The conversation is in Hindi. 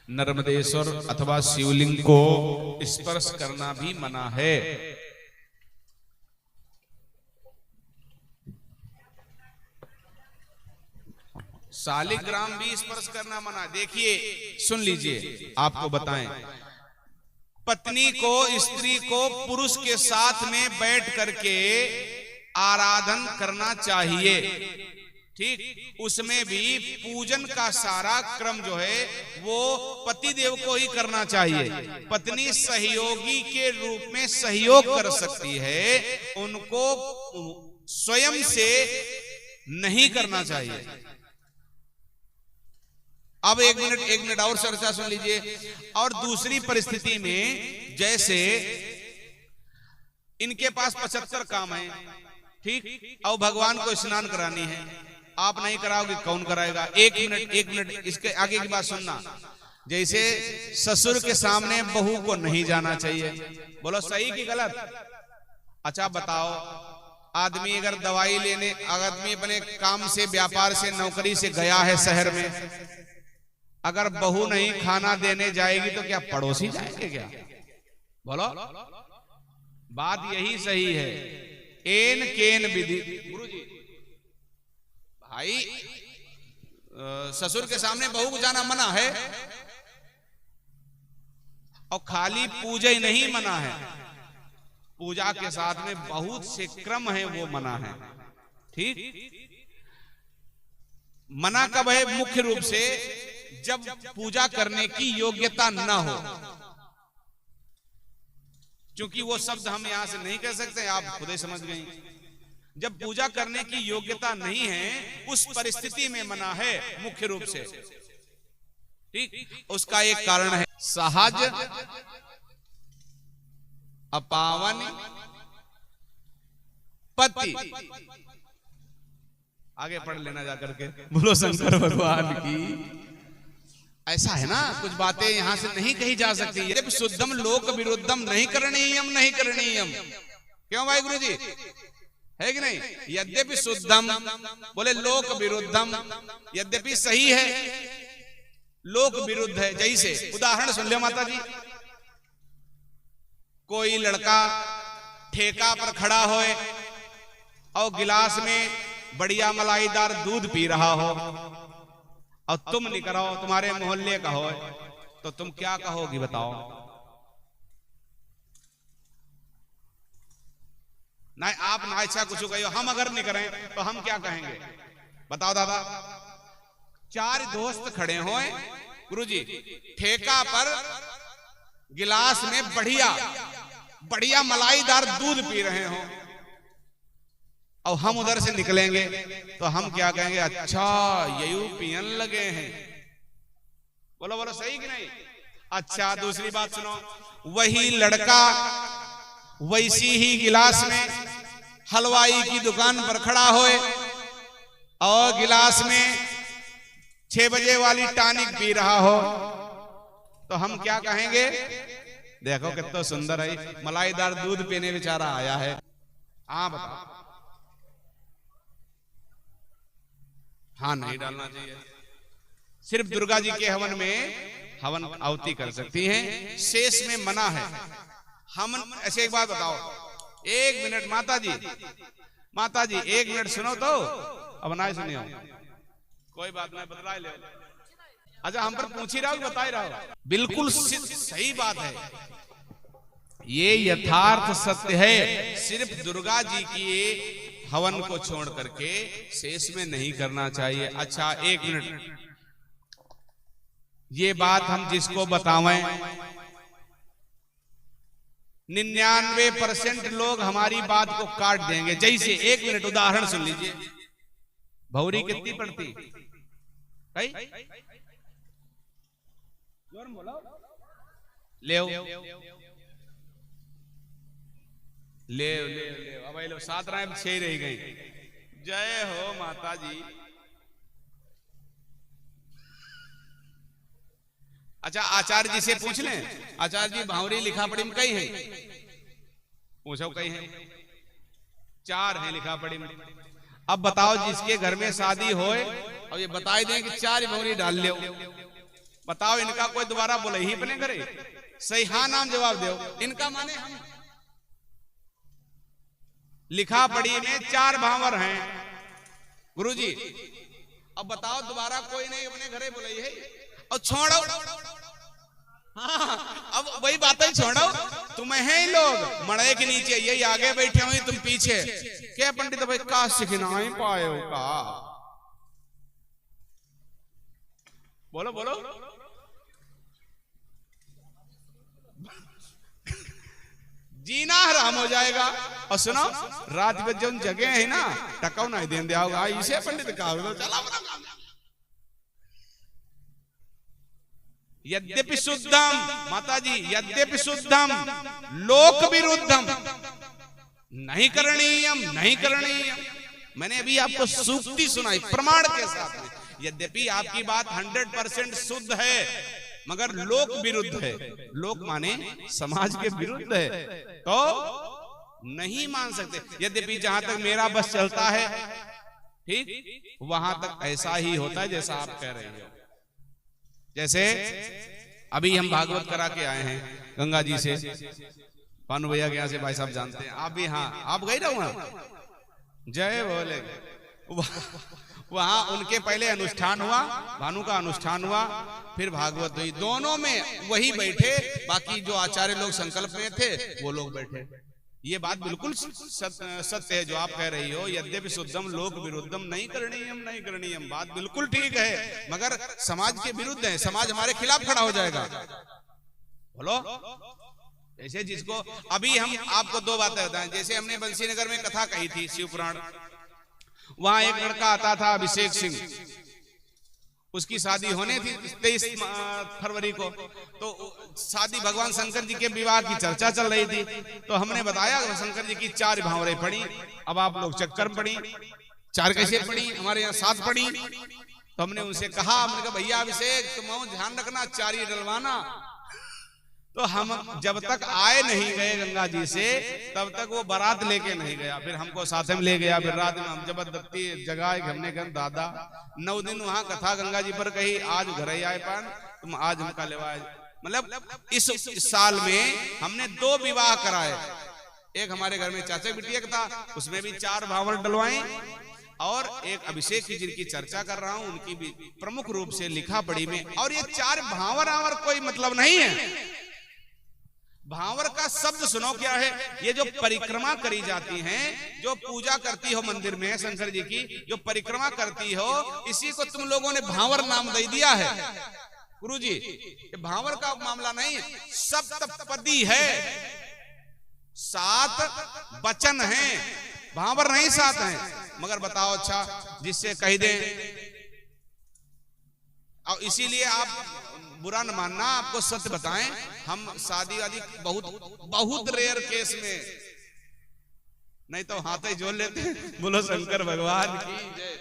नर्मदेश्वर अथवा शिवलिंग को स्पर्श करना भी मना है। शालिग्राम भी स्पर्श करना मना। देखिए सुन लीजिए, आपको बताएं, पत्नी को, स्त्री को पुरुष के साथ में बैठ करके आराधन करना चाहिए, ठीक। उसमें भी पूजन का सारा क्रम जो है वो पति देव को ही करना चाहिए। पत्नी सहयोगी के रूप में सहयोग कर सकती है, उनको स्वयं से नहीं करना चाहिए। अब एक मिनट और चर्चा सुन लीजिए। और दूसरी परिस्थिति में, जैसे इनके पास 75 काम है, ठीक, और भगवान को स्नान करानी है, आप नहीं कराओगे कौन कराएगा? एक मिनट इसके आगे की बात सुनना। जैसे ससुर के सामने बहू को नहीं जाना चाहिए, बोलो सही कि गलत? अच्छा बताओ, आदमी अगर दवाई लेने, आदमी अपने काम से, व्यापार से, नौकरी से गया है शहर में, अगर बहू नहीं खाना देने जाएगी तो क्या पड़ोसी जाएंगे क्या? बोलो, बात यही सही है। एन केन विधि। गुरुजी भाई, ससुर के सामने बहू को जाना मना है, और खाली पूजा ही नहीं मना है, पूजा के साथ में बहुत से क्रम है वो मना है, ठीक। मना कब है? मुख्य रूप से जब पूजा करने की योग्यता न हो, क्योंकि वो शब्द हम यहां से नहीं कह सकते, आप खुद ही समझ गए। जब पूजा करने की योग्यता नहीं है, उस परिस्थिति में मना है मुख्य रूप से, ठीक। उसका एक कारण है सहज अपावन पति। आगे पढ़ लेना जाकर के, बोलो शंकर भगवान की। ऐसा है ना, कुछ बातें यहां से नहीं कही जा सकती। यद्यपि शुद्धम लोक विरुद्धम नहीं करणीयम नहीं करणीयम। क्यों भाई गुरु जी, है कि नहीं? यद्यपि शुद्धम बोले लोक विरुद्धम, यद्यपि सही है लोक विरुद्ध है। जैसे उदाहरण सुन लो माता जी, कोई लड़का ठेका पर खड़ा होए और गिलास में बढ़िया मलाईदार दूध पी रहा हो, और तुम नहीं कराओ, तुम्हारे मोहल्ले का हो, तो तुम क्या कहोगी बताओ? नहीं, आप ना अच्छा कुछ कहो, हम अगर नहीं करें तो हम क्या कहेंगे बताओ दादा? चार दोस्त खड़े हो गुरुजी, ठेका पर गिलास में बढ़िया बढ़िया मलाईदार दूध पी रहे हो, और हम उधर से निकलेंगे तो हम क्या कहेंगे? अच्छा यू पियन लगे हैं। बोलो बोलो सही कि नहीं? अच्छा दूसरी बात सुनो, वही लड़का वैसी ही गिलास में हलवाई की दुकान पर खड़ा होए और गिलास में 6 बजे वाली टॉनिक पी रहा हो, तो हम क्या कहेंगे? देखो कितना सुंदर है, मलाईदार दूध पीने बेचारा आया है। हाँ बताओ। हाँ नहीं डालना चाहिए। सिर्फ दुर्गा जी के हवन में हवन आहुति कर सकती हैं, शेष में मना है। हम ऐसे एक बात बताओ, एक मिनट माता जी एक मिनट सुनो तो, अब ना सुनियो, कोई बात नहीं बतला ले। अच्छा हम पर पूछ ही रहा हूं, बता ही रहा हूं, बिल्कुल सही बात है, ये यथार्थ सत्य है। सिर्फ दुर्गा जी की हवन को छोड़ करके शेष में नहीं करना चाहिए। अच्छा एक मिनट, ये बात हम जिसको बतावें, 99% लोग हमारी बात को काट देंगे। जैसे एक मिनट उदाहरण सुन लीजिए, भौरी कितनी पड़ती? ले ले ले अब लो 7 राय 6 रह गई। जय हो माता जी। अच्छा आचार्य जी से पूछ लें, आचार्य जी भावरी लिखा पढ़ी में कई है? पूछो कई है? 4 है लिखा पढ़ी में। अब बताओ जिसके घर में शादी होए और ये बता दें कि 4 भावरी डाल लो, बताओ इनका कोई दोबारा बोले ही अपने घरे सही हाँ नाम जवाब दो। इनका माने हम लिखा पढ़ी में 4 भावर हैं गुरुजी। अब बताओ दोबारा कोई नहीं अपने घरे बोले है और छोड़ो। हाँ अब वही बात ही छोड़ो। तुम है ही लोग मड़े के नीचे यही आगे बैठे हुए तुम पीछे क्या पंडित भाई का सीखना ही पाए हो का बोलो बोलो। जीना हराम हो जाएगा। और सुनो रात में जो जगह है ना टकाऊ नहीं देन दिया होगा इसे पंडित का चला यद्यपि शुद्धम माता जी यद्यपि शुद्धम लोक विरुद्धम नहीं करणीयम नहीं करणीयम। मैंने अभी आपको सूक्ति सुनाई प्रमाण के साथ में। यद्यपि आपकी बात 100% शुद्ध है मगर लोक विरुद्ध है। लोक माने समाज के विरुद्ध है तो नहीं मान सकते। यद्यपि जहां तक मेरा बस चलता है ठीक वहां तक ऐसा ही होता है जैसा आप कह रहे हो। जैसे अभी हम भागवत करा के आए हैं गंगा जी से पानु भैया के यहाँ से भाई साहब जानते हैं आप भी। हाँ आप गए रहो जय बोले। वहां उनके पहले अनुष्ठान हुआ भानु का अनुष्ठान हुआ फिर भागवत हुई। दोनों में वही बैठे बाकी जो आचार्य लोग संकल्प में थे वो लोग बैठे। ये बात बिल्कुल सत्य है जो आप कह रही हो। यद्यपि शुद्धम लोक विरुद्धम नहीं करणीयम नहीं करणीयम बात बिल्कुल ठीक है मगर समाज के विरुद्ध है। समाज हमारे खिलाफ खड़ा हो जाएगा। बोलो जैसे जिसको अभी हम आपको 2 बातें बताएं। जैसे हमने बंसी नगर में कथा कही थी शिव पुराण वहां एक लड़का आता था अभिषेक सिंह उसकी शादी होने थी 23 फरवरी को। तो शादी भगवान शंकर जी के विवाह की चर्चा चल रही थी तो हमने बताया शंकर जी की 4 भावरें पड़ी। अब आप लोग चक्कर पड़ी 4 कैसे पड़ी हमारे यहाँ 7 पड़ी। तो हमने उनसे कहा हमने कहा भैया अभिषेक तुम ध्यान रखना 4 ही डलवाना। तो हम जब तक आए नहीं गए गंगा जी से तब तक वो बारात लेके नहीं गया। फिर हमको साथ में ले गया। फिर रात में हम जबरदस्ती जगह हमने कहा दादा 9 दिन वहां कथा गंगा जी पर कही आज घर ही आए पान तुम आज हमका लेवाए। मतलब इस साल में हमने 2 विवाह कराए। एक हमारे घर में चाचा बिटिया का था उसमें भी 4 भावर डलवाए और एक अभिषेक की जिनकी चर्चा कर रहा हूं उनकी भी प्रमुख रूप से लिखा पढ़ी में। और ये 4 भावर आवर कोई मतलब नहीं है। भावर का शब्द सुनो क्या है। ये जो परिक्रमा करी जाती हैं जो पूजा करती हो मंदिर में शंकर जी की जो परिक्रमा करती हो इसी को तुम लोगों ने भावर नाम दे दिया है। गुरुजी ये भावर का मामला नहीं सप्तपदी है 7 वचन हैं भावर नहीं 7 हैं। मगर बताओ अच्छा जिससे कह दे और इसीलिए आप बुरा न मानना आपको सत्य बताएं हम शादी वादी बहुत रेयर केस में नहीं तो हाथ ही जोड़ लेते। बोलो शंकर भगवान की जय।